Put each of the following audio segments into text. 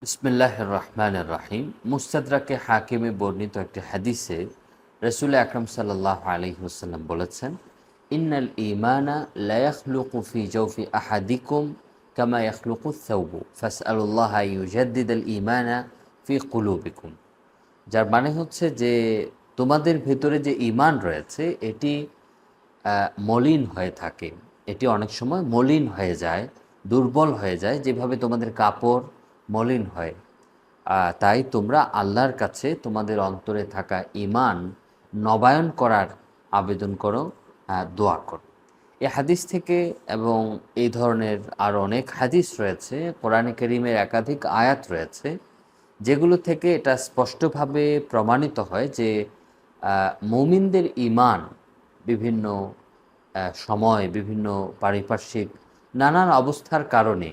বিসমিল্লাহির রহমানির রহিম। মুস্তাদরাকে হাকিমে বর্ণিত একটি হাদিসে রাসূল আকরাম সাল্লাল্লাহু আলাইহি ওয়াসাল্লাম বলেছেন, ইন্নাল ঈমানা লা ইয়াখলুকু ফি জাওফি আহাদিকুম কামা ইয়াখলুকু আস-সাওবু ফাসআলুল্লাহ আন ইউজাদ্দিদাল ঈমানা ফি কুলুবিকুম। যার মানে হচ্ছে যে তোমাদের ভেতরে যে ঈমান রয়েছে এটি মলিন হয়ে থাকে। এটি অনেক সময় মলিন হয়ে যায়, দুর্বল হয়ে যায়, যেভাবে তোমাদের কাপড় মলিন হয়। তাই তোমরা আল্লাহর কাছে তোমাদের অন্তরে থাকা ঈমান নবায়ন করার আবেদন করো, দোয়া করো। এই হাদিস থেকে এবং এই ধরনের আরও অনেক হাদিস রয়েছে, কোরআনে কারীমের একাধিক আয়াত রয়েছে, যেগুলো থেকে এটা স্পষ্টভাবে প্রমাণিত হয় যে মুমিনদের ঈমান বিভিন্ন সময়, বিভিন্ন পারিপার্শ্বিক নানান অবস্থার কারণে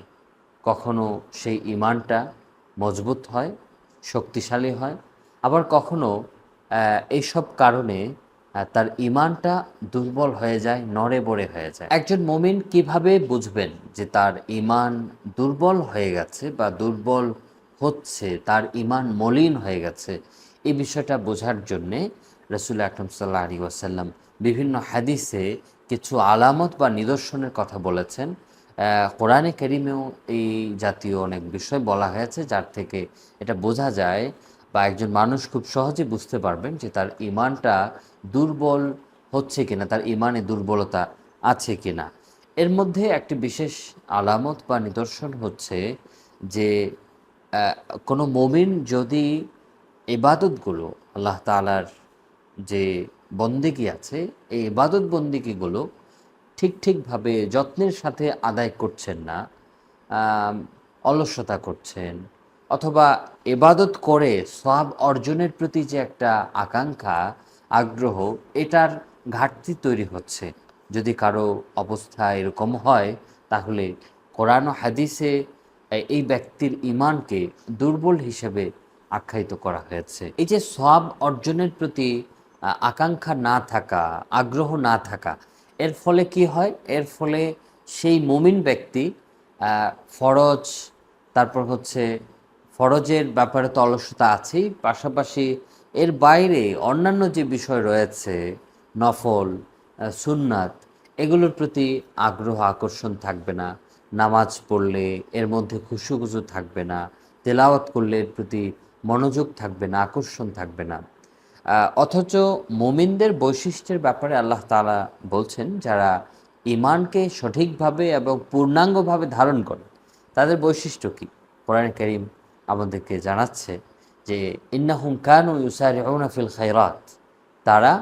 কখনো সেই ঈমানটা মজবুত হয়, শক্তিশালী হয়, আবার কখনো এইসব কারণে তার ঈমানটা দুর্বল হয়ে যায়, নড়ে বড়ে হয়ে যায়। একজন মুমিন কিভাবে বুঝবেন যে তার ঈমান দুর্বল হয়ে গেছে বা দুর্বল হচ্ছে, তার ঈমান মলিন হয়ে গেছে? এই বিষয়টা বোঝার জন্যে রাসূল আকরাম সাল্লাল্লাহু আলাইহি ওয়াসাল্লাম বিভিন্ন হাদিসে কিছু আলামত বা নিদর্শনের কথা বলেছেন। কোরআনে কারীমেও এই জাতীয় অনেক বিষয় বলা হয়েছে, যার থেকে এটা বোঝা যায় বা একজন মানুষ খুব সহজে বুঝতে পারবেন যে তার ঈমানটা দুর্বল হচ্ছে কিনা, তার ঈমানে দুর্বলতা আছে কিনা। এর মধ্যে একটি বিশেষ আলামত বা নিদর্শন হচ্ছে যে কোনো মুমিন যদি ইবাদতগুলো, আল্লাহ তাআলার যে বন্দেগী আছে, এই ইবাদত বন্দেগীগুলো ঠিকভাবে যত্নের সাথে আদায় করছেন না, অলসতা করছেন, অথবা ইবাদত করে সওয়াব অর্জনের প্রতি যে একটা আকাঙ্ক্ষা, আগ্রহ, এটার ঘাটতি তৈরি হচ্ছে, যদি কারো অবস্থা এরকম হয়, তাহলে কোরআন ও হাদিসে এই ব্যক্তির ঈমানকে দুর্বল হিসেবে আখ্যায়িত করা হয়েছে। এই যে সওয়াব অর্জনের প্রতি আকাঙ্ক্ষা না থাকা, আগ্রহ না থাকা, এর ফলে কি হয়? এর ফলে সেই মুমিন ব্যক্তি ফরজ, তারপর হচ্ছে ফরজের ব্যাপারে তো অলসতা আছেই, পাশাপাশি এর বাইরে অন্যান্য যে বিষয় রয়েছে, নফল, সুন্নাত, এগুলোর প্রতি আগ্রহ আকর্ষণ থাকবে না। নামাজ পড়লে এর মধ্যে খুশু থাকবে না, তেলাওয়াত করলে এর প্রতি মনোযোগ থাকবে না, আকর্ষণ থাকবে না। অথচ মুমিনদের বৈশিষ্ট্যের ব্যাপারে আল্লাহ তাআলা বলছেন, যারা ঈমানকে সঠিকভাবে এবং পূর্ণাঙ্গভাবে ধারণ করে, তাদের বৈশিষ্ট্য কী? কোরআন কারীম আমাদেরকে জানাচ্ছে যে ইন্নাহুম কানু ইউসারিউনা ফিল খায়রাত, তারা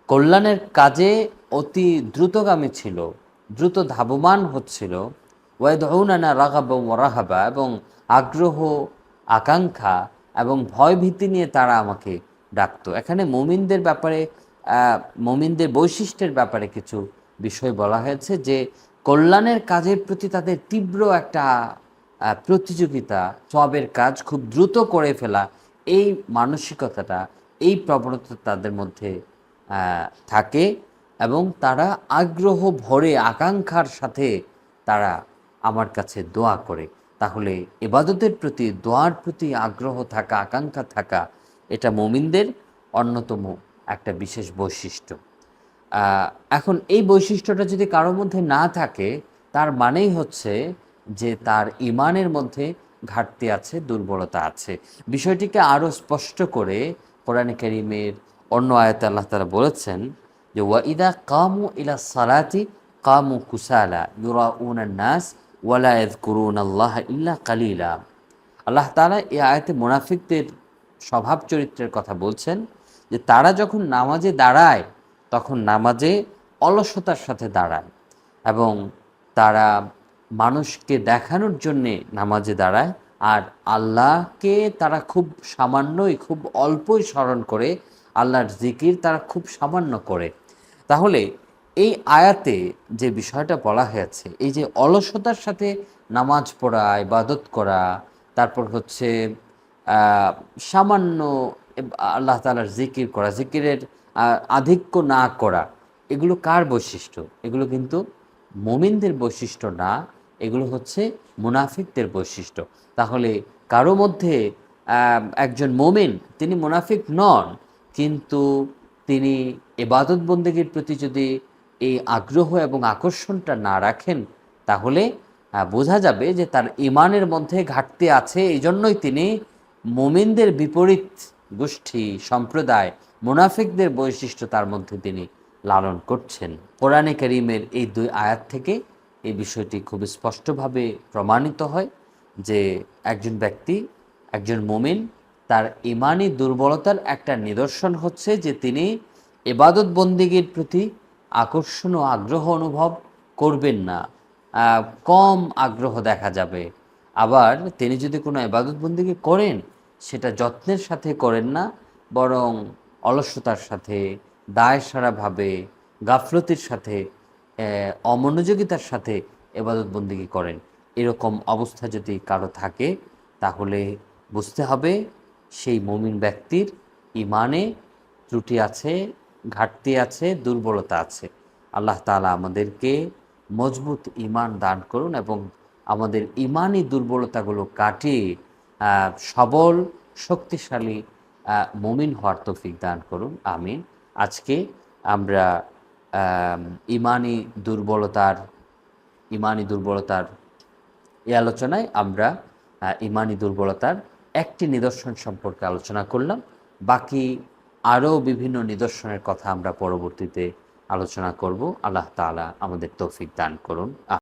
কল্যাণের কাজে অতি দ্রুতগামী ছিল, দ্রুত ধাবমান হচ্ছিল। ওয়াদউনানা রাগাবা ওয়া রাহাবা, এবং আগ্রহ, আকাঙ্ক্ষা এবং ভয়ভীতি নিয়ে তারা আমাকে ডাকতো। এখানে মুমিনদের ব্যাপারে, মুমিনদের বৈশিষ্ট্যের ব্যাপারে কিছু বিষয় বলা হয়েছে, যে কল্যাণের কাজের প্রতি তাদের তীব্র একটা প্রতিযোগিতা, সওয়াবের কাজ খুব দ্রুত করে ফেলা, এই মানসিকতাটা, এই প্রবণতা তাদের মধ্যে থাকে, এবং তারা আগ্রহ ভরে আকাঙ্ক্ষার সাথে তারা আমার কাছে দোয়া করে। তাহলে ইবাদতের প্রতি, দোয়ার প্রতি আগ্রহ থাকা, আকাঙ্ক্ষা থাকা, এটা মুমিনদের অন্যতম একটা বিশেষ বৈশিষ্ট্য। এখন এই বৈশিষ্ট্যটা যদি কারোর মধ্যে না থাকে, তার মানেই হচ্ছে যে তার ঈমানের মধ্যে ঘাটতি আছে, দুর্বলতা আছে। বিষয়টিকে আরও স্পষ্ট করে কোরআনে কারীমের অন্য আয়াতে আল্লাহ তাআলা বলেছেন যে ওয়াইদা কামু ইলা সালাতি কামু কুসালা ইউরাউনান নাস ওয়ালা ইয়াযকুরুনাল্লাহ ইল্লা কালিলা। আল্লাহ তাআলা এই আয়াতে মুনাফিকদের স্বভাব চরিত্রের কথা বলছেন, যে তারা যখন নামাজে দাঁড়ায়, তখন নামাজে অলসতার সাথে দাঁড়ায়, এবং তারা মানুষকে দেখানোর জন্যে নামাজে দাঁড়ায়, আর আল্লাহকে তারা খুব সামান্যই, খুব অল্পই স্মরণ করে, আল্লাহর জিকির তারা খুব সামান্য করে। তাহলে এই আয়াতে যে বিষয়টা বলা হয়েছে, এই যে অলসতার সাথে নামাজ পড়া, ইবাদত করা, তারপর হচ্ছে সামান্য আল্লাহ তাআলার জিকির করা, জিকিরের আধিক্য না করা, এগুলো কার বৈশিষ্ট্য? এগুলো কিন্তু মুমিনদের বৈশিষ্ট্য না, এগুলো হচ্ছে মুনাফিকদের বৈশিষ্ট্য। তাহলে কারো মধ্যে একজন মোমিন তিনি মুনাফিক নন, কিন্তু তিনি ইবাদত বন্দেগীর প্রতি যদি এই আগ্রহ এবং আকর্ষণটা না রাখেন, তাহলে বোঝা যাবে যে তার ইমানের মধ্যে ঘাটতি আছে। এই জন্যই তিনি মোমিনদের বিপরীত গোষ্ঠী সম্প্রদায় মুনাফিকদের বৈশিষ্ট্য তার মধ্যে তিনি লালন করছেন। কোরআনে কারীমের এই 2 আয়াত থেকে এই বিষয়টি খুব স্পষ্টভাবে প্রমাণিত হয় যে একজন ব্যক্তি, একজন মুমিন, তার ইমানি দুর্বলতার একটা নিদর্শন হচ্ছে যে তিনি ইবাদত বন্দেগীর প্রতি আকর্ষণ ও আগ্রহ অনুভব করবেন না, কম আগ্রহ দেখা যাবে। আবার তিনি যদি কোনো ইবাদত বন্দেগী করেন, সেটা যত্নের সাথে করেন না, বরং অলসতার সাথে, দায়সারাভাবে, গাফলতির সাথে, অমনোযোগিতার সাথে ইবাদত বন্দেগী করেন। এরকম অবস্থা যদি কারো থাকে, তাহলে বুঝতে হবে সেই মুমিন ব্যক্তির ইমানে ত্রুটি আছে, ঘাটতি আছে, দুর্বলতা আছে। আল্লাহ তাআলা আমাদেরকে মজবুত ঈমান দান করুন এবং আমাদের ঈমানি দুর্বলতাগুলো কাটিয়ে সবল, শক্তিশালী মুমিন হওয়ার তৌফিক দান করুন। আমিন। আজকে আমরা ঈমানি দুর্বলতার এই আলোচনায় আমরা ঈমানি দুর্বলতার একটি নিদর্শন সম্পর্কে আলোচনা করলাম। বাকি আরও বিভিন্ন নিদর্শনের কথা আমরা পরবর্তীতে আলোচনা করব। আল্লাহ তাআলা আমাদের তৌফিক দান করুন।